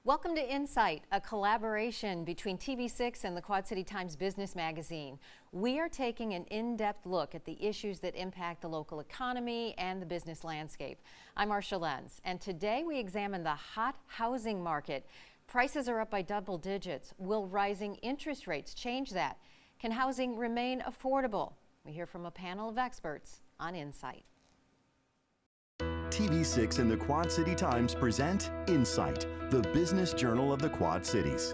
Welcome to Insight, a collaboration between TV6 and the Quad City Times Business Magazine. We are taking an in-depth look at the issues that impact the local economy and the business landscape. I'm Marcia, Lense, and today we examine the hot housing market. Prices are up by double digits. Will rising interest rates change that? Can housing remain affordable? We hear from a panel of experts on Insight. TV6 and the Quad City Times present Insight, the business journal of the Quad Cities.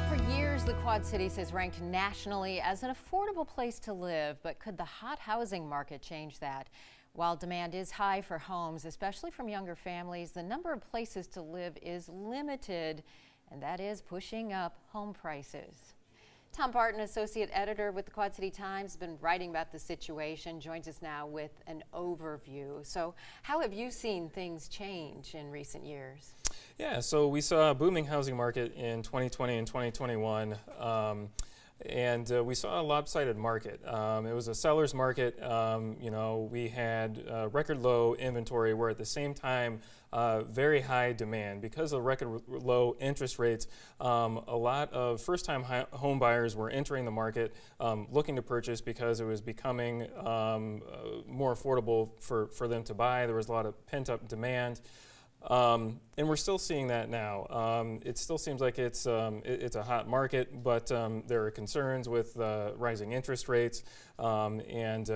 For years, the Quad Cities has ranked nationally as an affordable place to live, but could the hot housing market change that? While demand is high for homes, especially from younger families, the number of places to live is limited, and that is pushing up home prices. Tom Barton, associate editor with the Quad City Times, has been writing about the situation, joins us now with an overview. So how have you seen things change in recent years? Yeah, so we saw a booming housing market in 2020 and 2021. And we saw a lopsided market. It was a seller's market. We had record low inventory, where at the same time very high demand. Because of record low interest rates, a lot of first-time home buyers were entering the market looking to purchase because it was becoming more affordable for them to buy. There was a lot of pent-up demand. And we're still seeing that now. It still seems like it's a hot market, but there are concerns with rising interest rates and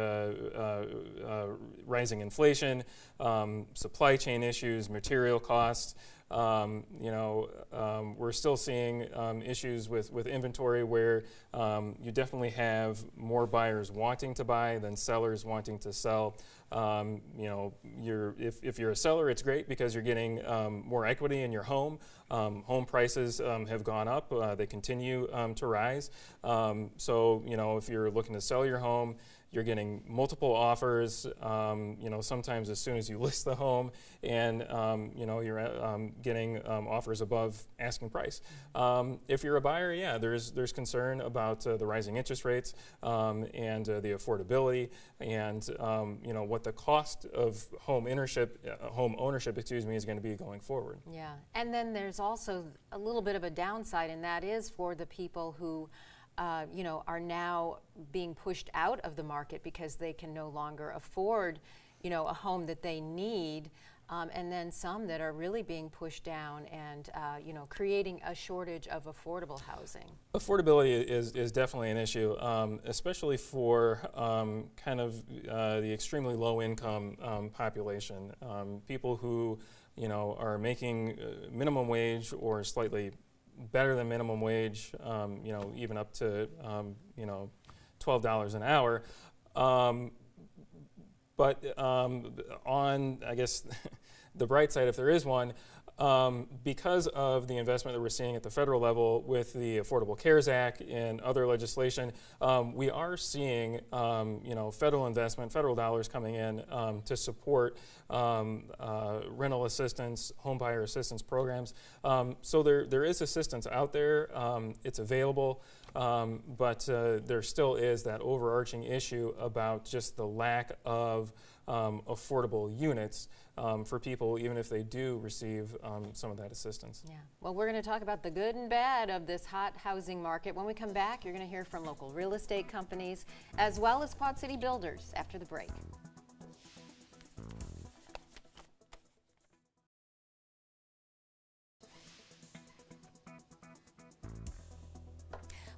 rising inflation, supply chain issues, material costs. We're still seeing issues with inventory where you definitely have more buyers wanting to buy than sellers wanting to sell. If you're a seller, it's great because you're getting more equity in your home. Home prices have gone up. They continue to rise. If you're looking to sell your home, you're getting multiple offers, sometimes as soon as you list the home, and you're getting offers above asking price. If you're a buyer, yeah, there's concern about the rising interest rates and the affordability, and what the cost of home ownership, is going to be going forward. Yeah, and then there's also a little bit of a downside, and that is for the people who are now being pushed out of the market because they can no longer afford, a home that they need, and then some that are really being pushed down and, creating a shortage of affordable housing. Affordability is definitely an issue, especially for the extremely low income population, people who, are making minimum wage or slightly better than minimum wage, even up to, $12 an hour. But on, I guess, the bright side, if there is one, because of the investment that we're seeing at the federal level with the Affordable Cares Act and other legislation, we are seeing, federal investment, federal dollars coming in to support rental assistance, home buyer assistance programs. So there is assistance out there. It's available. But there still is that overarching issue about just the lack of affordable units for people, even if they do receive some of that assistance. Yeah. Well, we're going to talk about the good and bad of this hot housing market. When we come back, you're going to hear from local real estate companies as well as Quad City builders after the break.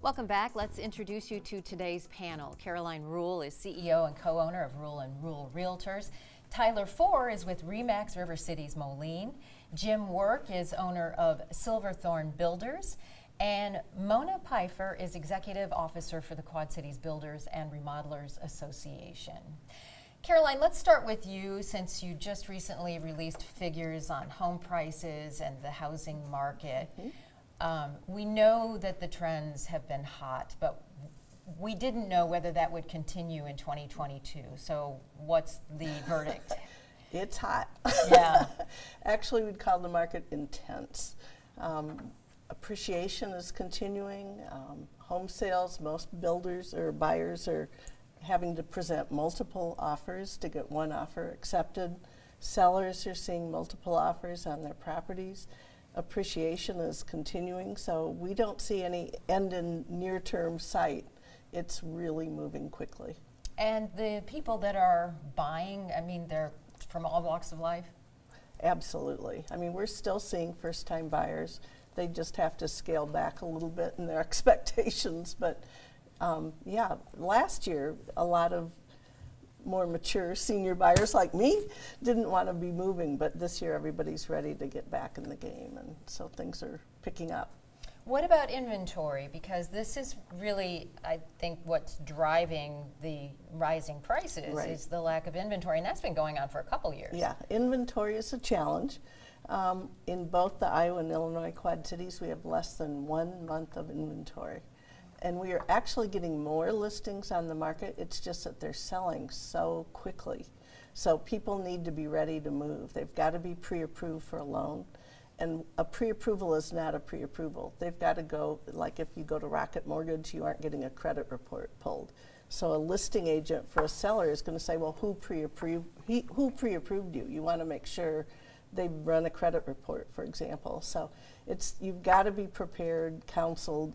Welcome back. Let's introduce you to today's panel. Caroline Rule is CEO and co-owner of Rule & Rule Realtors. Tyler Four is with Remax River Cities Moline. Jim Work is owner of Silverthorne Builders. And Mona Pfeiffer is executive officer for the Quad Cities Builders and Remodelers Association. Caroline, let's start with you, since you just recently released figures on home prices and the housing market. Mm-hmm. We know that the trends have been hot, but we didn't know whether that would continue in 2022. So what's the verdict? It's hot. Yeah. Actually, we'd call the market intense. Appreciation is continuing. Home sales, most builders or buyers are having to present multiple offers to get one offer accepted. Sellers are seeing multiple offers on their properties. Appreciation is continuing, so we don't see any end in near-term sight. It's really moving quickly. And the people that are buying, I mean, they're from all walks of life? Absolutely. I mean, we're still seeing first-time buyers. They just have to scale back a little bit in their expectations. But yeah, last year, a lot of more mature senior buyers like me didn't want to be moving, but this year everybody's ready to get back in the game, and so things are picking up. What about inventory? Because this is really, I think, what's driving the rising prices Right. is the lack of inventory, and that's been going on for a couple years. Yeah, inventory is a challenge. In both the Iowa and Illinois Quad Cities, we have less than 1 month of inventory. And we are actually getting more listings on the market. It's just that they're selling so quickly. So people need to be ready to move. They've got to be pre-approved for a loan. And a pre-approval is not a pre-approval. They've got to go, like if you go to Rocket Mortgage, you aren't getting a credit report pulled. So a listing agent for a seller is going to say, well, who pre-approved you? You want to make sure they run a credit report, for example. So you've got to be prepared, counseled,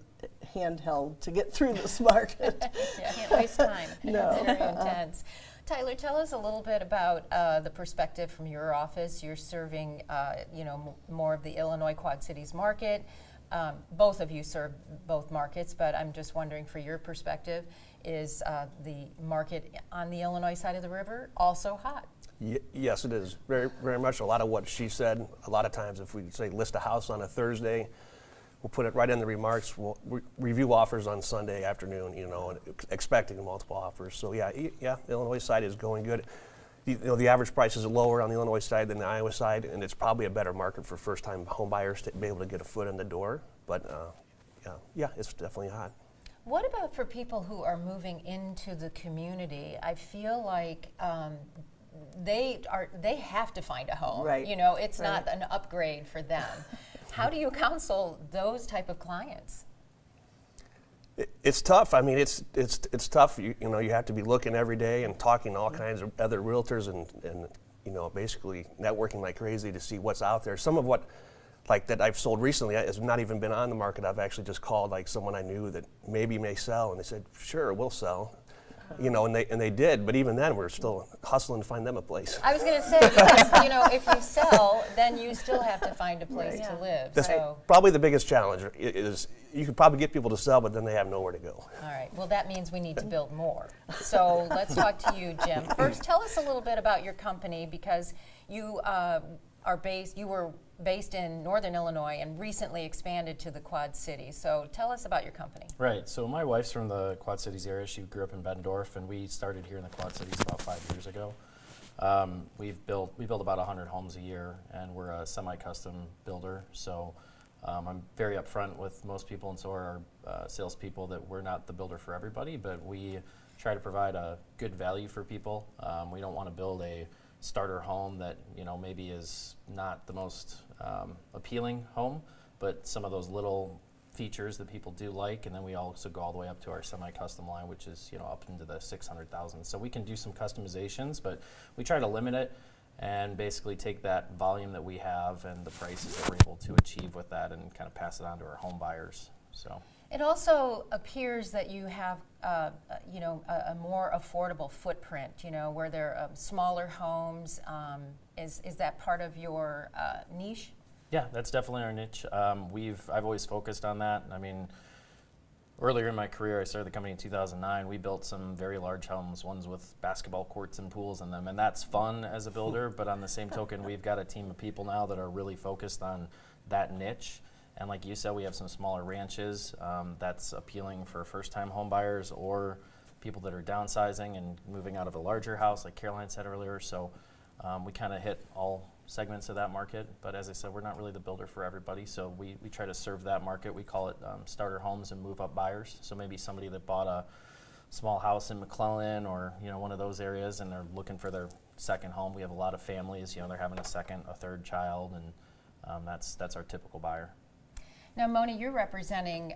handheld to get through this market. Yeah, can't waste time. No. It's very intense. Tyler, tell us a little bit about the perspective from your office. You're serving, more of the Illinois Quad Cities market. Both of you serve both markets, but I'm just wondering, for your perspective, is the market on the Illinois side of the river also hot? Yes, it is. Very, very much. A lot of what she said. A lot of times, if we say list a house on a Thursday, we'll put it right in the remarks. We'll review offers on Sunday afternoon, and expecting multiple offers. So yeah, the Illinois side is going good. The average prices are lower on the Illinois side than the Iowa side, and it's probably a better market for first-time home buyers to be able to get a foot in the door. But yeah, it's definitely hot. What about for people who are moving into the community? I feel like they have to find a home. Right. It's not an upgrade for them. How do you counsel those type of clients? It's tough. I mean, it's tough. You have to be looking every day and talking to all kinds of other realtors and basically networking like crazy to see what's out there. Some of what that I've sold recently has not even been on the market. I've actually just called someone I knew that maybe may sell, and they said, sure, we'll sell. And they did, but even then we're still hustling to find them a place. I was going to say, because if you sell, then you still have to find a place to live. That's so probably the biggest challenge is you could probably get people to sell, but then they have nowhere to go. All right. Well, that means we need to build more. So let's talk to you, Jim. First, tell us a little bit about your company, because you were based in Northern Illinois and recently expanded to the Quad Cities. So tell us about your company. Right. So my wife's from the Quad Cities area. She grew up in Bettendorf, and we started here in the Quad Cities about 5 years ago. We build about 100 homes a year, and we're a semi-custom builder. So I'm very upfront with most people, and so are our salespeople, that we're not the builder for everybody, but we try to provide a good value for people. We don't want to build a starter home that maybe is not the most appealing home, but some of those little features that people do like, and then we also go all the way up to our semi-custom line, which is up into the 600,000. So we can do some customizations, but we try to limit it and basically take that volume that we have and the prices that we're able to achieve with that and kind of pass it on to our home buyers. So. It also appears that you have, a more affordable footprint, where there are smaller homes. Is that part of your niche? Yeah, that's definitely our niche. I've always focused on that. I mean, earlier in my career, I started the company in 2009. We built some very large homes, ones with basketball courts and pools in them, and that's fun as a builder. But on the same token, we've got a team of people now that are really focused on that niche. And like you said, we have some smaller ranches that's appealing for first-time home buyers or people that are downsizing and moving out of a larger house, like Caroline said earlier. So we kind of hit all segments of that market. But as I said, we're not really the builder for everybody. So we try to serve that market. We call it starter homes and move-up buyers. So maybe somebody that bought a small house in McClellan or one of those areas, and they're looking for their second home. We have a lot of families. They're having a second, a third child, and that's our typical buyer. Now, Moni, you're representing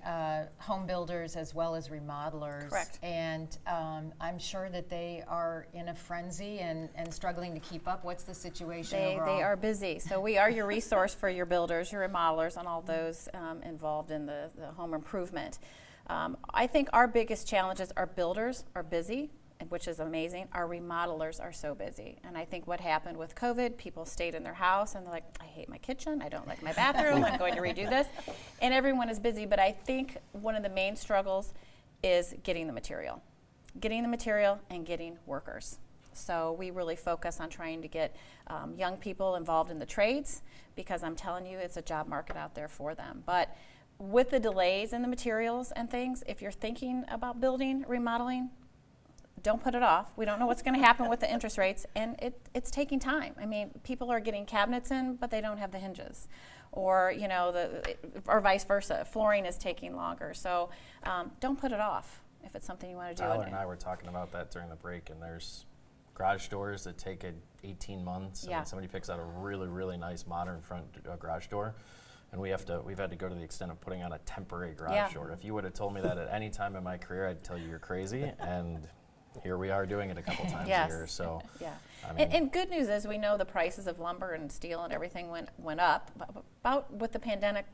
home builders as well as remodelers. Correct. And I'm sure that they are in a frenzy and struggling to keep up. What's the situation overall? They are busy. So we are your resource for your builders, your remodelers, and all those involved in the home improvement. I think our biggest challenges, our builders are busy, which is amazing. Our remodelers are so busy. And I think what happened with COVID, people stayed in their house and they're like, I hate my kitchen, I don't like my bathroom, I'm going to redo this. And everyone is busy, but I think one of the main struggles is getting the material. Getting the material and getting workers. So we really focus on trying to get young people involved in the trades, because I'm telling you, it's a job market out there for them. But with the delays in the materials and things, if you're thinking about building, remodeling, don't put it off. We don't know what's going to happen with the interest rates, and it's taking time. I mean, people are getting cabinets in, but they don't have the hinges, or you know, or vice versa. Flooring is taking longer, so don't put it off if it's something you want to do. Tyler and I were talking about that during the break, and there's garage doors that take 18 months, and Yeah. when somebody picks out a really, really nice modern front garage door, and we've had to go to the extent of putting on a temporary garage door. If you would have told me that at any time in my career, I'd tell you you're crazy, and here we are doing it a couple times a year. So, yeah. I mean, And good news is we know the prices of lumber and steel and everything went up about with the pandemic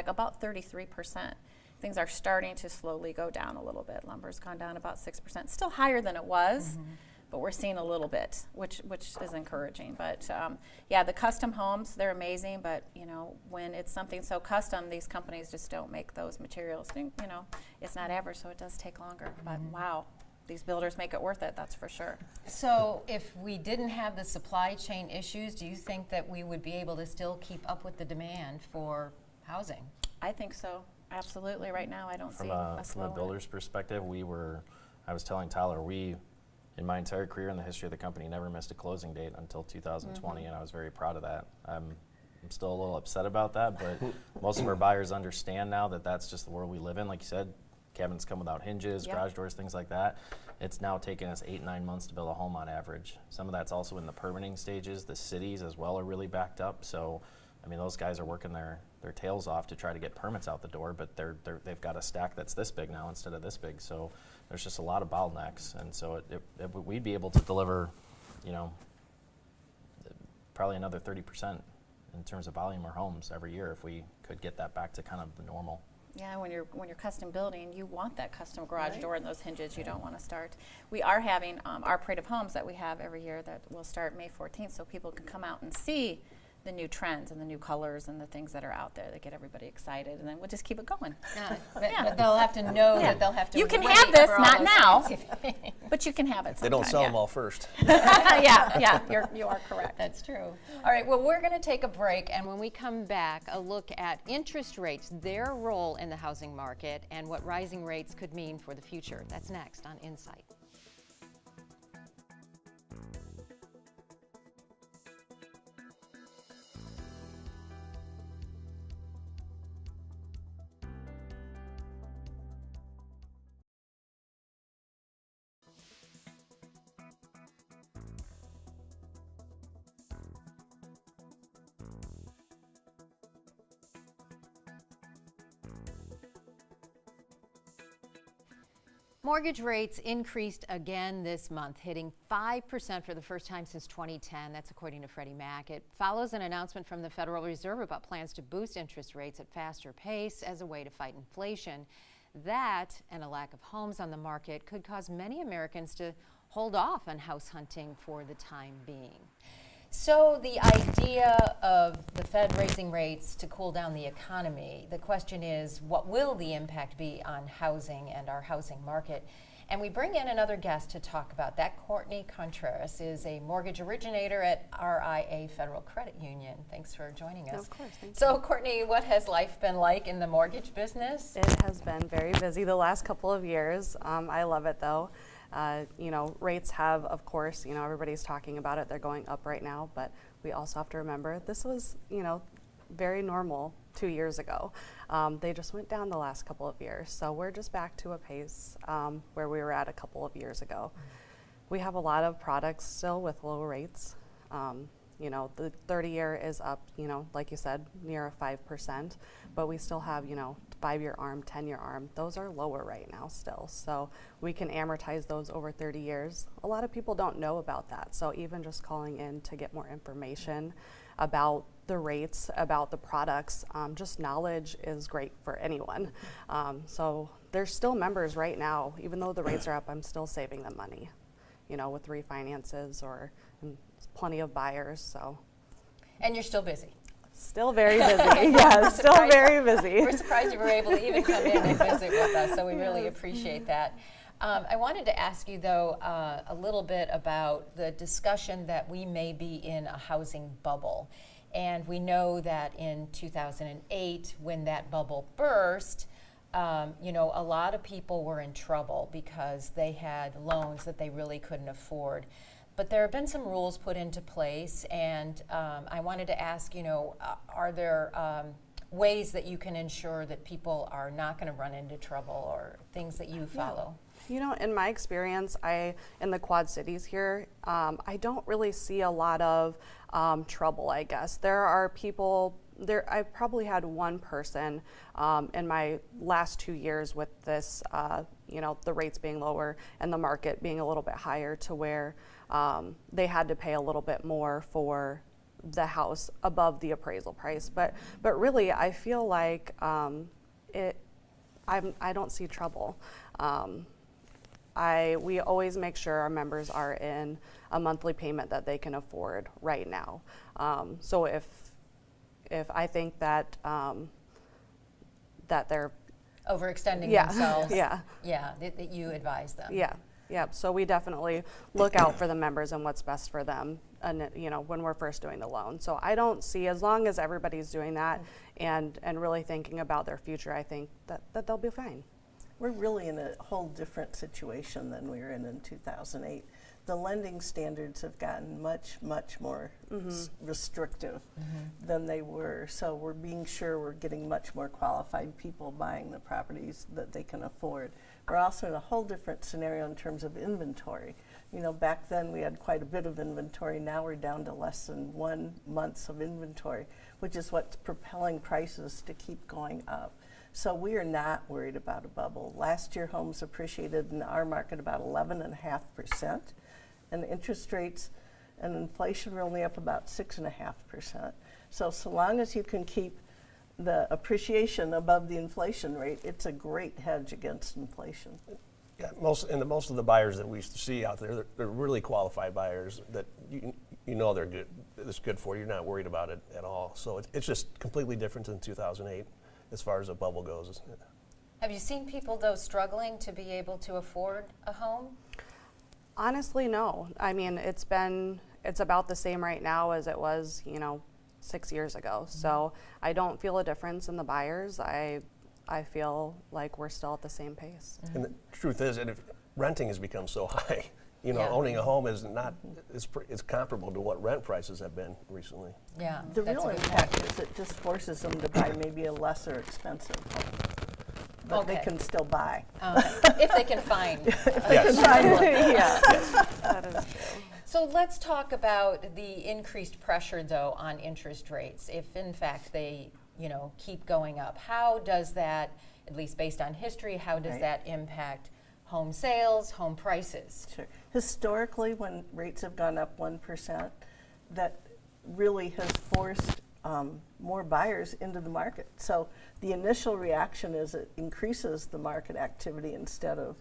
about 33%. Things are starting to slowly go down a little bit. Lumber's gone down about 6%, still higher than it was, but we're seeing a little bit, which is encouraging. But yeah, the custom homes, they're amazing, but you know, when it's something so custom, these companies just don't make those materials. You know, it's not average, so it does take longer. But wow, these builders make it worth it, that's for sure. So if we didn't have the supply chain issues, do you think that we would be able to still keep up with the demand for housing? I think so, absolutely. Right now, I don't see from a slowing. builder's perspective, I was telling Tyler, in my entire career in the history of the company, never missed a closing date until 2020, and I was very proud of that. I'm still a little upset about that, but most of our buyers understand now that that's just the world we live in. Like you said, cabinets come without hinges, garage doors, things like that. It's now taken us 8-9 months to build a home on average. Some of that's also in the permitting stages. The cities as well are really backed up. So, I mean, those guys are working their tails off to try to get permits out the door, but they've got a stack that's this big now instead of this big. So there's just a lot of bottlenecks. And so we'd be able to deliver, you know, probably another 30% in terms of volume or homes every year if we could get that back to kind of the normal. Yeah, when you're custom building, you want that custom garage door and those hinges. You don't want to start. We are having our parade of homes that we have every year that will start May 14th, so people can come out and see the new trends and the new colors and the things that are out there that get everybody excited, and then we'll just keep it going. But they'll have to know that they'll have to. You can wait have this, for all not those now, things. but you can have it. They don't sometime, sell yeah. them all first. Yeah, you are correct. That's true. All right, well, we're going to take a break, and when we come back, a look at interest rates, their role in the housing market, and what rising rates could mean for the future. That's next on Insight. Mortgage rates increased again this month, hitting 5% for the first time since 2010. That's according to Freddie Mac. It follows an announcement from the Federal Reserve about plans to boost interest rates at faster pace as a way to fight inflation. That and a lack of homes on the market could cause many Americans to hold off on house hunting for the time being. So the idea of the Fed raising rates to cool down the economy, the question is, what will the impact be on housing and our housing market? And we bring in another guest to talk about that. Courtney Contreras is a mortgage originator at RIA Federal Credit Union. Thanks for joining us. Of course, thank you. So Courtney, what has life been like in the mortgage business? It has been very busy the last couple of years. I love it though. You know, rates have, of course, you know, everybody's talking about it. They're going up right now, but we also have to remember this was, you know, very normal 2 years ago. They just went down the last couple of years. So we're just back to a pace where we were at a couple of years ago. We have a lot of products still with low rates. You You know, the 30-year is up, you know, like you said, near a 5%, but we still have, you know, 5-year ARM, 10-year ARM. Those are lower right now still. So we can amortize those over 30 years. A lot of people don't know about that. So even just calling in to get more information about the rates, about the products, just knowledge is great for anyone. So there's still members right now, even though the rates are up, I'm still saving them money, you know, with refinances or plenty of buyers, so. And you're still busy. Still very busy, yeah, still very busy. We're surprised you were able to even come in and visit with us, so we really appreciate that. I wanted to ask you, though, a little bit about the discussion that we may be in a housing bubble. And we know that in 2008, when that bubble burst, you know, a lot of people were in trouble because they had loans that they really couldn't afford. But there have been some rules put into place, and I wanted to ask, you know, are there ways that you can ensure that people are not going to run into trouble, or things that you follow? You know, in my experience, in the Quad Cities here, I don't really see a lot of trouble, I guess. There are people, I probably had one person in my last 2 years with this, you know, the rates being lower and the market being a little bit higher, to where they had to pay a little bit more for the house above the appraisal price. But really, I feel like I don't see trouble. We always make sure our members are in a monthly payment that they can afford right now. So if I think that that they're overextending yeah, themselves, yeah, that you advise them. Yeah. So we definitely look out for the members and what's best for them, and you know, when we're first doing the loan. So I don't see, as long as everybody's doing that and really thinking about their future, I think that they'll be fine. We're really in a whole different situation than we were in 2008. The lending standards have gotten much, much more restrictive than they were. So we're being sure we're getting much more qualified people buying the properties that they can afford. We're also in a whole different scenario in terms of inventory. You know, back then we had quite a bit of inventory. Now we're down to less than 1 month of inventory, which is what's propelling prices to keep going up. So we are not worried about a bubble. Last year, homes appreciated in our market about 11.5%, and interest rates and inflation were only up about 6.5%. So long as you can keep the appreciation above the inflation rate, it's a great hedge against inflation. Yeah, most of the buyers that we see out there, they're really qualified buyers that you know they're good. It's good for you. You're not worried about it at all. So it's just completely different than 2008. As far as a bubble goes. Have you seen people, though, struggling to be able to afford a home? Honestly, no. I mean, it's about the same right now as it was, you know, 6 years ago. So I don't feel a difference in the buyers. I feel like we're still at the same pace. And the truth is, and if renting has become so high, you know, owning a home is not, it's comparable to what rent prices have been recently. Yeah. The real impact is it just forces them to buy maybe a lesser expensive home that they can still buy. If they can find. That is true. So let's talk about the increased pressure, though, on interest rates. If, in fact, they, you know, keep going up, how does that, at least based on history, how does that impact home sales, home prices? Sure. Historically, when rates have gone up 1%, that really has forced more buyers into the market. So the initial reaction is it increases the market activity instead of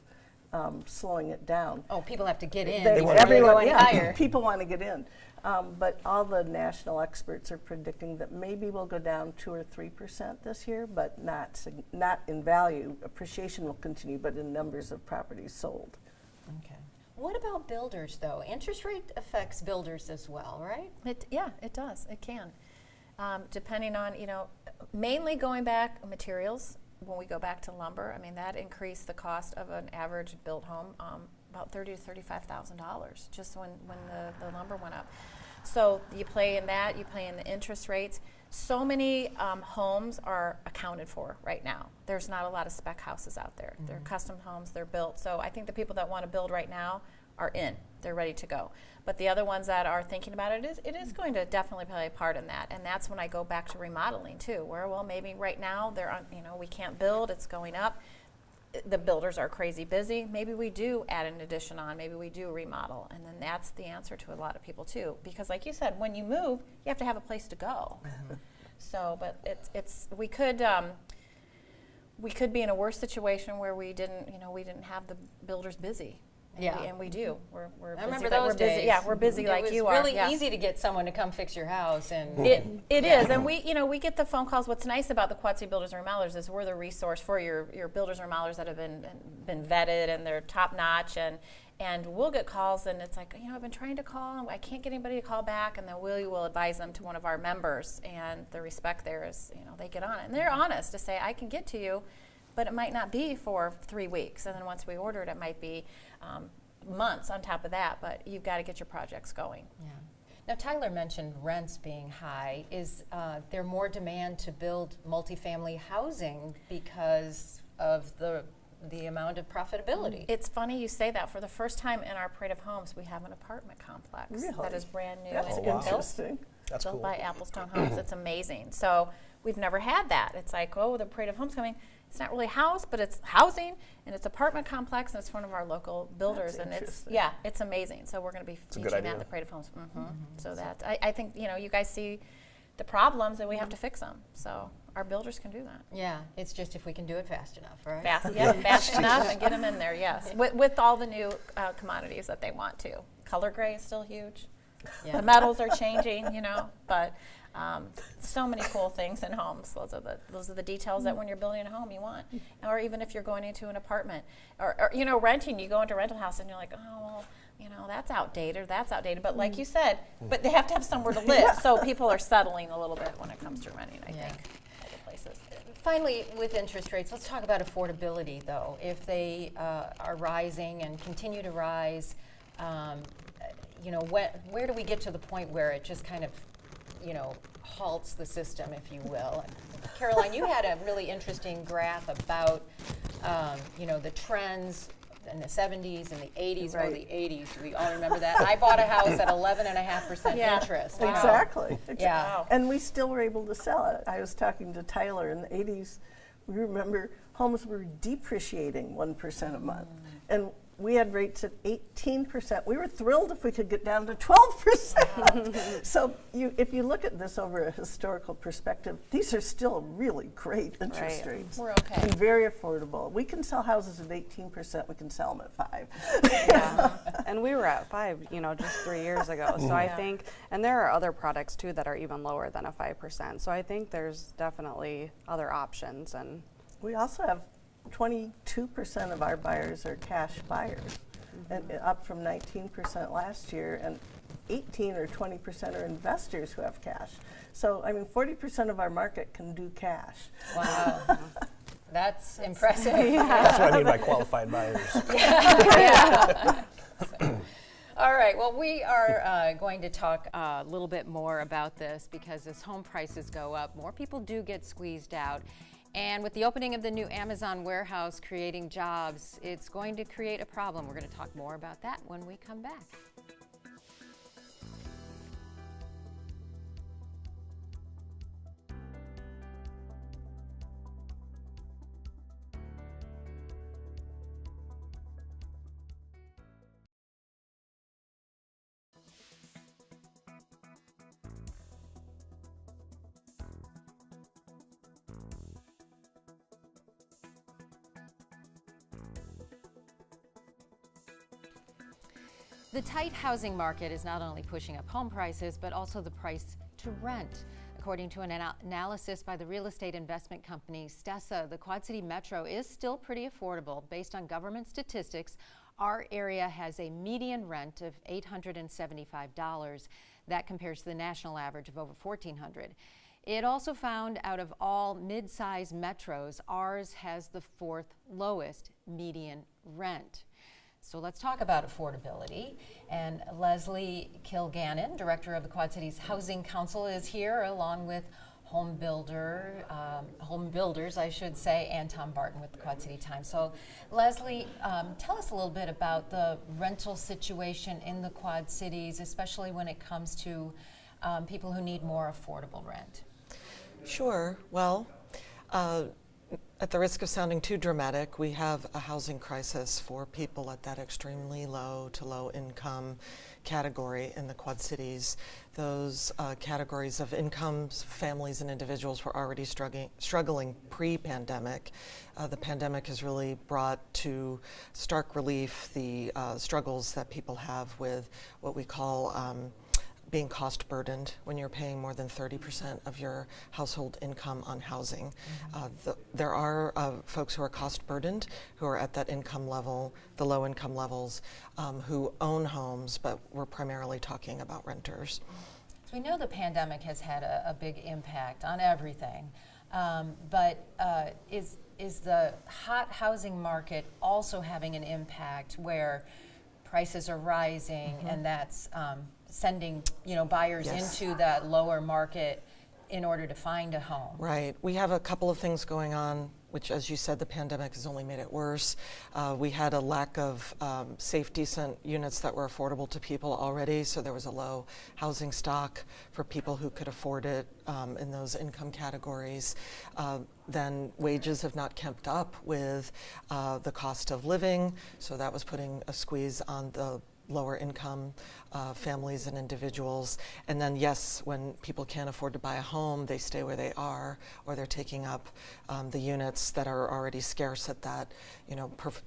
slowing it down. Oh, people have to get in. Everyone, people want to get in. But all the national experts are predicting that maybe we'll go down 2 or 3% this year, but not in value. Appreciation will continue, but in numbers of properties sold. Okay. What about builders, though? Interest rate affects builders as well, right? It does. It can. Depending on, you know, mainly going back materials. When we go back to lumber, I mean, that increased the cost of an average built home about $30,000 to $35,000 just when the lumber went up. So you play in that, you play in the interest rates. So many homes are accounted for right now. There's not a lot of spec houses out there. They're custom homes, they're built. So I think the people that want to build right now are in. they're ready to go. But the other ones that are thinking about it is going to definitely play a part in that. And that's when I go back to remodeling too, where, well, maybe right now they're on, you know, we can't build, it's going up. The builders are crazy busy. Maybe we do add an addition on, maybe we do remodel. And then that's the answer to a lot of people too. Because like you said, when you move, you have to have a place to go. So, but we could be in a worse situation where we didn't have the builders busy. And we do. We're I remember busy, those we're busy. days. Yeah, we're busy like you are. It was really easy to get someone to come fix your house, and it is, and we get the phone calls. What's nice about the Quad City Builders and Remodelers is we're the resource for your builders and remodelers that have been vetted and they're top notch, and we'll get calls and it's like, I've been trying to call and I can't get anybody to call back, and then we will advise them to one of our members, and the respect there is, they get on it and they're honest to say, I can get to you, but it might not be for 3 weeks, and then once we order it, it might be months on top of that, but you've got to get your projects going. Yeah. Now, Tyler mentioned rents being high. Is there more demand to build multifamily housing because of the amount of profitability? It's funny you say that. For the first time in our Parade of Homes, we have an apartment complex that is brand new. That's and interesting. That's built cool. by Applestone Homes. It's amazing. So we've never had that. It's like, oh, the Parade of Homes coming. It's not really a house, but it's housing, and it's apartment complex, and it's one of our local builders, and it's amazing. So we're going to be featuring that in the Parade of Homes. So that I think you guys see the problems, and we have to fix them. So our builders can do that. Yeah, it's just if we can do it fast enough, right? Fast enough, and get them in there. Yes, with all the new commodities that they want to. Color gray is still huge. Yeah. The metals are changing, but. So many cool things in homes. Those are the details that when you're building a home you want, or even if you're going into an apartment, or renting. You go into a rental house and you're like, oh well, that's outdated. But like you said, but they have to have somewhere to live. So people are settling a little bit when it comes to renting. I think other places. Finally, with interest rates, let's talk about affordability, though. If they are rising and continue to rise, where do we get to the point where it just kind of halts the system, if you will? Caroline, you had a really interesting graph about, the trends in the 70s and the 80s. Right. Oh, the 80s. We all remember that. I bought a house at 11.5% interest. Wow. Exactly. Yeah. Wow. And we still were able to sell it. I was talking to Tyler in the 80s. We remember homes were depreciating 1% a month. And we had rates at 18%. We were thrilled if we could get down to 12%. So if you look at this over a historical perspective, these are still really great interest rates. We're okay. And very affordable. We can sell houses at 18%. We can sell them at 5%. Yeah, and we were at 5%, just 3 years ago. So I think, and there are other products too that are even lower than a 5%. So I think there's definitely other options. And We also have 22% of our buyers are cash buyers, and up from 19% last year, and 18 or 20% are investors who have cash. So, 40% of our market can do cash. Wow. That's impressive. That's what I mean by qualified buyers. All right, well, we are going to talk a little bit more about this, because as home prices go up, more people do get squeezed out. And with the opening of the new Amazon warehouse creating jobs, it's going to create a problem. We're going to talk more about that when we come back. The tight housing market is not only pushing up home prices, but also the price to rent. According to an analysis by the real estate investment company Stessa, the Quad City Metro is still pretty affordable. Based on government statistics, our area has a median rent of $875. That compares to the national average of over $1,400. It also found out of all mid-sized metros, ours has the 4th lowest median rent. So let's talk about affordability. And Leslie Kilgannon, director of the Quad Cities Housing Council, is here, along with home builders, I should say, and Tom Barton with the Quad City Times. So, Leslie, tell us a little bit about the rental situation in the Quad Cities, especially when it comes to people who need more affordable rent. Sure. Well, at the risk of sounding too dramatic, we have a housing crisis for people at that extremely low to low income category in the Quad Cities. Those categories of incomes, families and individuals were already struggling pre-pandemic. The pandemic has really brought to stark relief the struggles that people have with what we call being cost burdened when you're paying more than 30% of your household income on housing. There are folks who are cost burdened, who are at that income level, the low income levels, who own homes, but we're primarily talking about renters. So we know the pandemic has had a big impact on everything, but is the hot housing market also having an impact where prices are rising and that's sending buyers into that lower market in order to find a home? Right. We have a couple of things going on, which, as you said, the pandemic has only made it worse. We had a lack of safe, decent units that were affordable to people already, so there was a low housing stock for people who could afford it in those income categories. Then wages have not kept up with the cost of living, so that was putting a squeeze on the lower income families and individuals. And then, yes, when people can't afford to buy a home, they stay where they are, or they're taking up the units that are already scarce at that,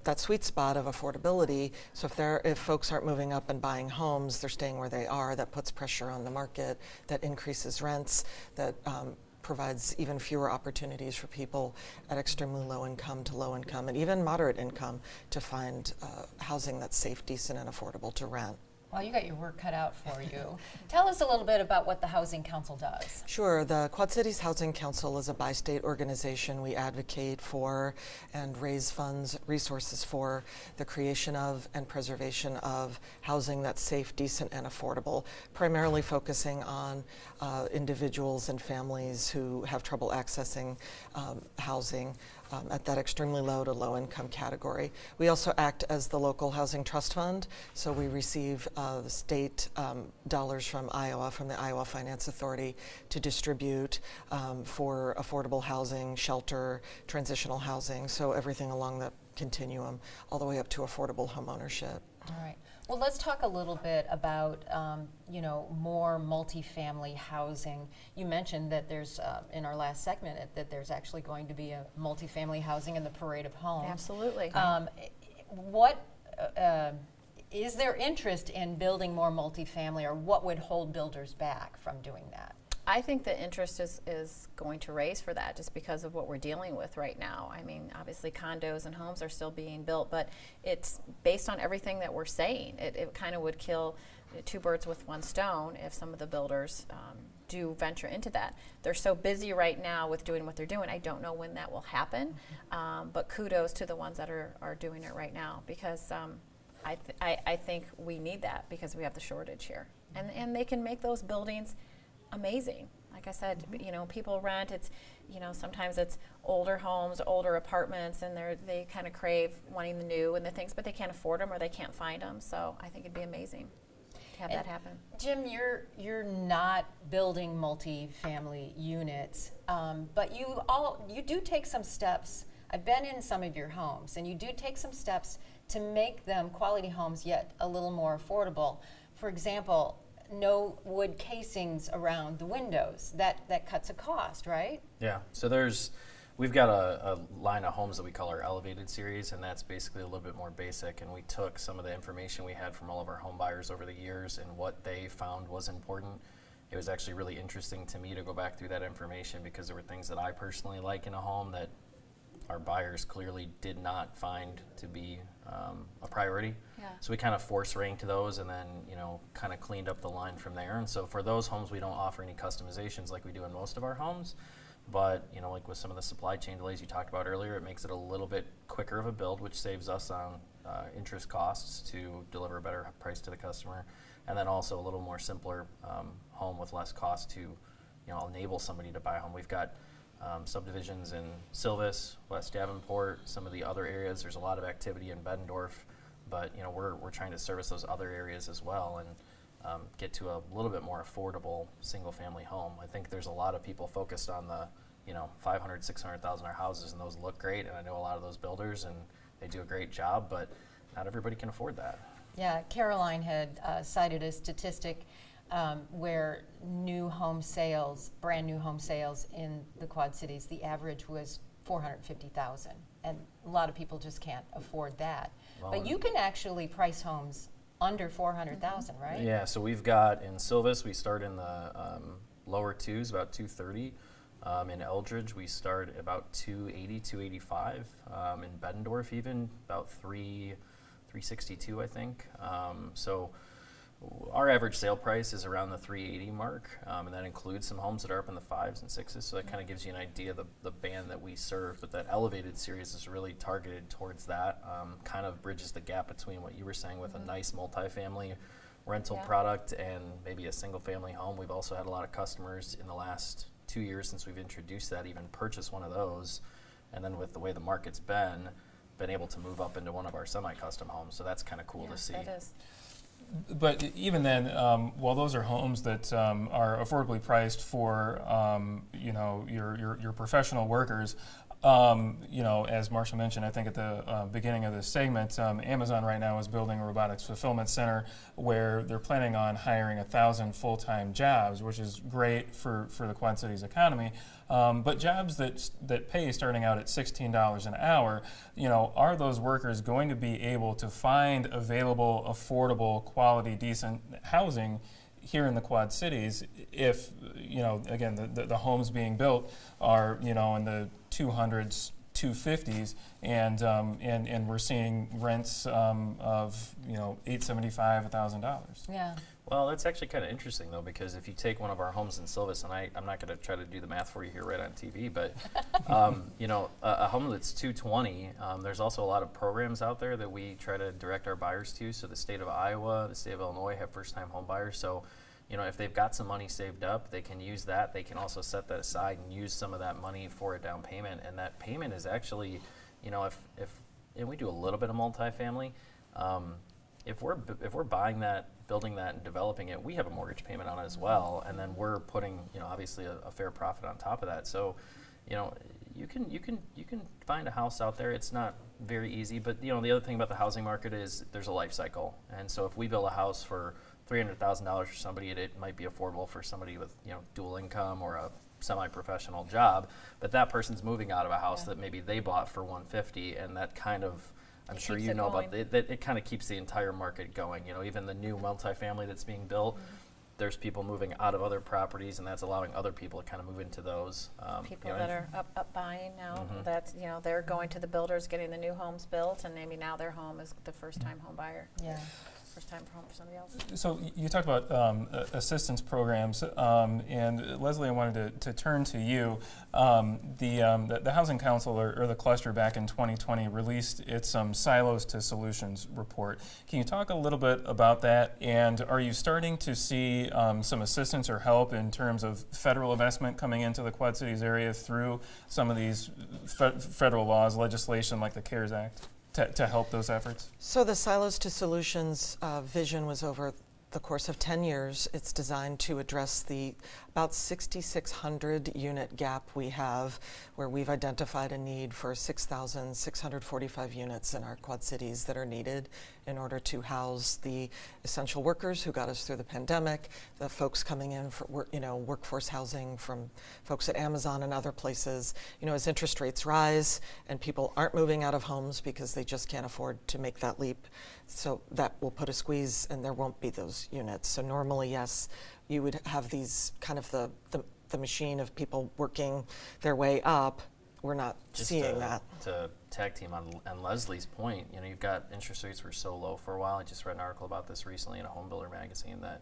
that sweet spot of affordability. So if folks aren't moving up and buying homes, they're staying where they are. That puts pressure on the market, that increases rents, that provides even fewer opportunities for people at extremely low income to low income and even moderate income to find housing that's safe, decent, and affordable to rent. Well, you got your work cut out for you. Tell us a little bit about what the Housing Council does. Sure. The Quad Cities Housing Council is a bi-state organization. We advocate for and raise funds, resources for the creation of and preservation of housing that's safe, decent, and affordable, primarily focusing on individuals and families who have trouble accessing housing at that extremely low to low income category. We also act as the local housing trust fund, so we receive the state dollars from Iowa, from the Iowa Finance Authority, to distribute for affordable housing, shelter, transitional housing, so everything along the continuum, all the way up to affordable home ownership. All right. Well, let's talk a little bit about, more multifamily housing. You mentioned that there's, in our last segment, that there's actually going to be a multifamily housing in the Parade of Homes. Absolutely. Is there interest in building more multifamily, or what would hold builders back from doing that? I think the interest is going to raise for that just because of what we're dealing with right now. I mean, obviously condos and homes are still being built, but it's based on everything that we're saying. It kind of would kill two birds with one stone if some of the builders do venture into that. They're so busy right now with doing what they're doing. I don't know when that will happen, but kudos to the ones that are doing it right now, because I think we need that because we have the shortage here. And they can make those buildings amazing. Like I said, people rent. It's, sometimes it's older homes, older apartments, and they kind of crave wanting the new and the things, but they can't afford them or they can't find them. So I think it'd be amazing to have that happen. Jim, you're not building multifamily units, but you do take some steps. I've been in some of your homes, and you do take some steps to make them quality homes, yet a little more affordable. For example, no wood casings around the windows. That cuts a cost, right? Yeah. So we've got a line of homes that we call our elevated series, and that's basically a little bit more basic. And we took some of the information we had from all of our home buyers over the years and what they found was important. It was actually really interesting to me to go back through that information, because there were things that I personally like in a home that our buyers clearly did not find to be a priority. Yeah. So we kind of force ranked those and then, kind of cleaned up the line from there. And so for those homes, we don't offer any customizations like we do in most of our homes. But, like with some of the supply chain delays you talked about earlier, it makes it a little bit quicker of a build, which saves us on interest costs to deliver a better price to the customer. And then also a little more simpler home with less cost to enable somebody to buy a home. We've got subdivisions in Silvis, West Davenport, some of the other areas. There's a lot of activity in Bettendorf, but we're trying to service those other areas as well and get to a little bit more affordable single-family home. I think there's a lot of people focused on the $500,000, $600,000 houses, and those look great, and I know a lot of those builders, and they do a great job, but not everybody can afford that. Yeah, Caroline had cited a statistic where new home sales, brand new home sales in the Quad Cities, the average was $450,000, and a lot of people just can't afford that. Well, but you can actually price homes under $400,000, right? Yeah, so we've got in Silvis, we start in the lower twos, about 230. In Eldridge, we start about 280, 285. In Bettendorf, even about 362, I think. So our average sale price is around the 380 mark, and that includes some homes that are up in the 5s and 6s, so that kind of gives you an idea of the band that we serve. But that elevated series is really targeted towards that, kind of bridges the gap between what you were saying with a nice multifamily rental product and maybe a single family home. We've also had a lot of customers in the last 2 years since we've introduced that even purchase one of those, and then with the way the market's been able to move up into one of our semi-custom homes, so that's kind of cool to see. That is. But even then, while those are homes that are affordably priced for your professional workers, as Marcia mentioned, I think at the beginning of this segment, Amazon right now is building a robotics fulfillment center where they're planning on hiring 1,000 full-time jobs, which is great for the Quad Cities economy. But jobs that pay starting out at $16 an hour, are those workers going to be able to find available, affordable, quality, decent housing here in the Quad Cities if, again, the homes being built are, in the 200s, 250s, and we're seeing rents of, $875, $1,000. Yeah. Well, that's actually kind of interesting, though, because if you take one of our homes in Silvis, and I'm not going to try to do the math for you here right on TV, but, a home that's 220, there's also a lot of programs out there that we try to direct our buyers to. So the state of Iowa, the state of Illinois have first-time home buyers. So, if they've got some money saved up, they can use that. They can also set that aside and use some of that money for a down payment. And that payment is actually, and we do a little bit of multifamily, if we're buying that, building that, and developing it, we have a mortgage payment on it as well, and then we're putting, obviously a fair profit on top of that. So, you can find a house out there. It's not very easy, but the other thing about the housing market is there's a life cycle, and so if we build a house for $300,000 for somebody, it might be affordable for somebody with dual income or a semi-professional job, but that person's moving out of a house that maybe they bought for $150, and that kind of, I'm sure you know about that. It kind of keeps the entire market going. Even the new multifamily that's being built, there's people moving out of other properties, and that's allowing other people to kind of move into those. People that are up buying now, that's they're going to the builders, getting the new homes built, and maybe now their home is the first-time home buyer. Yeah. First time home for somebody else. So you talked about assistance programs, and Leslie, I wanted to turn to you. The Housing Council or the cluster back in 2020 released its Silos to Solutions report. Can you talk a little bit about that? And are you starting to see some assistance or help in terms of federal investment coming into the Quad Cities area through some of these federal laws, legislation like the CARES Act? To help those efforts? So the Silos to Solutions vision was over the course of 10 years. It's designed to address the about 6,600 unit gap we have, where we've identified a need for 6,645 units in our Quad Cities that are needed in order to house the essential workers who got us through the pandemic, the folks coming in for workforce housing from folks at Amazon and other places. As interest rates rise and people aren't moving out of homes because they just can't afford to make that leap, so that will put a squeeze and there won't be those units. So normally, yes, you would have these kind of the machine of people working their way up. We're not seeing that. To tag team on Leslie's point, you've got interest rates were so low for a while. I just read an article about this recently in a home builder magazine that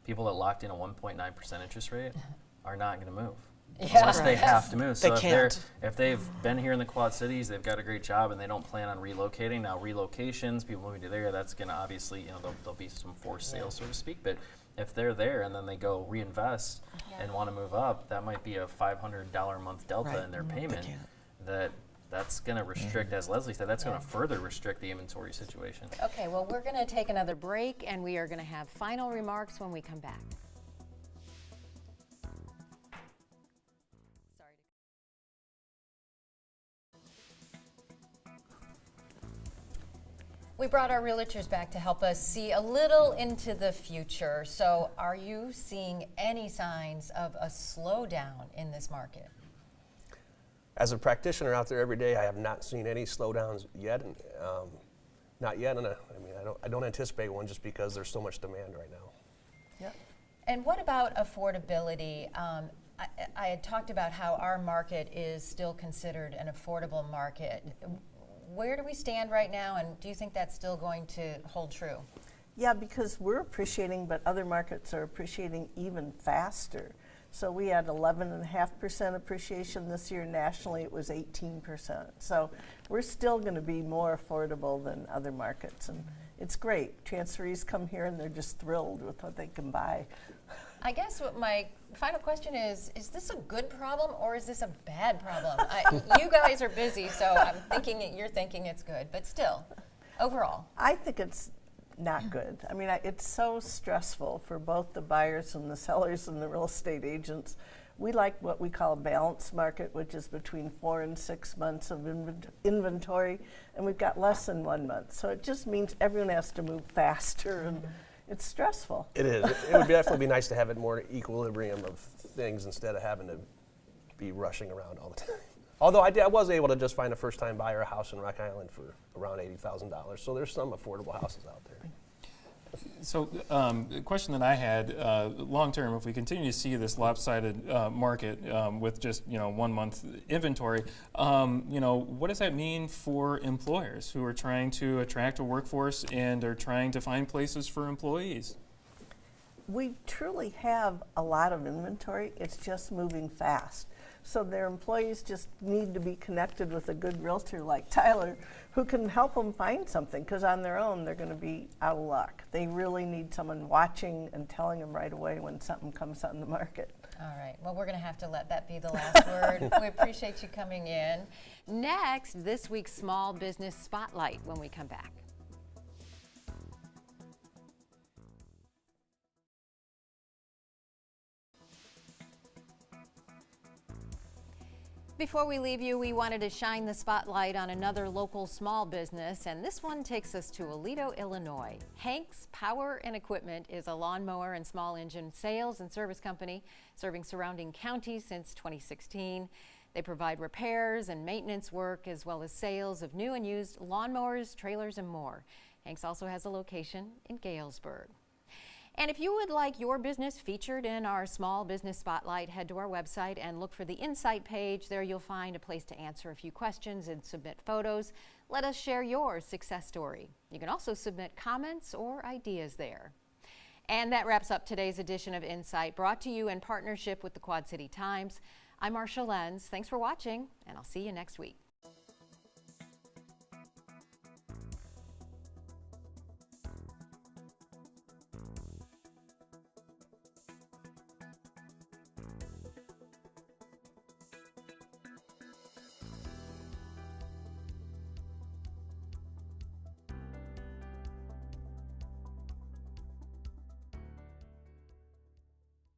people that locked in a 1.9% interest rate are not going to move. Unless they have to move. So if they've been here in the Quad Cities, they've got a great job, and they don't plan on relocating. Now relocations, people moving to there, that's going to obviously, there'll be some forced sales, so to speak. But if they're there and then they go reinvest and want to move up, that might be a $500 a month delta Right. in their They payment. can't. That's going to restrict, as Leslie said, that's going to further restrict the inventory situation. Okay, well, we're going to take another break, and we are going to have final remarks when we come back. Sorry. We brought our realtors back to help us see a little into the future. So, are you seeing any signs of a slowdown in this market? As a practitioner out there every day, I have not seen any slowdowns yet, and not yet. And I don't anticipate one just because there's so much demand right now. Yep. And what about affordability? I had talked about how our market is still considered an affordable market. Where do we stand right now, and do you think that's still going to hold true? Yeah, because we're appreciating, but other markets are appreciating even faster. So we had 11.5% appreciation this year. Nationally, it was 18%. So we're still going to be more affordable than other markets, and it's great. Transferees come here and they're just thrilled with what they can buy. I guess what my final question is this a good problem or is this a bad problem? You guys are busy, so I'm thinking you're thinking it's good, but still, overall. I think it's not good. I mean, it's so stressful for both the buyers and the sellers and the real estate agents. We like what we call a balanced market, which is between 4 and 6 months of inventory, and we've got less than 1 month. So it just means everyone has to move faster, and it's stressful. It is. It would definitely be nice to have it more equilibrium of things instead of having to be rushing around all the time. Although I was able to just find a first-time buyer house in Rock Island for around $80,000. So there's some affordable houses out there. So the question that I had, long term, if we continue to see this lopsided market with just 1 month inventory, what does that mean for employers who are trying to attract a workforce and are trying to find places for employees? We truly have a lot of inventory. It's just moving fast. So their employees just need to be connected with a good realtor like Tyler who can help them find something, because on their own they're going to be out of luck. They really need someone watching and telling them right away when something comes on the market. All right, well, we're going to have to let that be the last word. We appreciate you coming in. Next, this week's Small Business Spotlight when we come back. Before we leave you, we wanted to shine the spotlight on another local small business, and this one takes us to Aledo, Illinois. Hank's Power and Equipment is a lawnmower and small engine sales and service company serving surrounding counties since 2016. They provide repairs and maintenance work as well as sales of new and used lawnmowers, trailers, and more. Hank's also has a location in Galesburg. And if you would like your business featured in our Small Business Spotlight, head to our website and look for the Insight page. There you'll find a place to answer a few questions and submit photos. Let us share your success story. You can also submit comments or ideas there. And that wraps up today's edition of Insight, brought to you in partnership with the Quad City Times. I'm Marcia Lense. Thanks for watching, and I'll see you next week.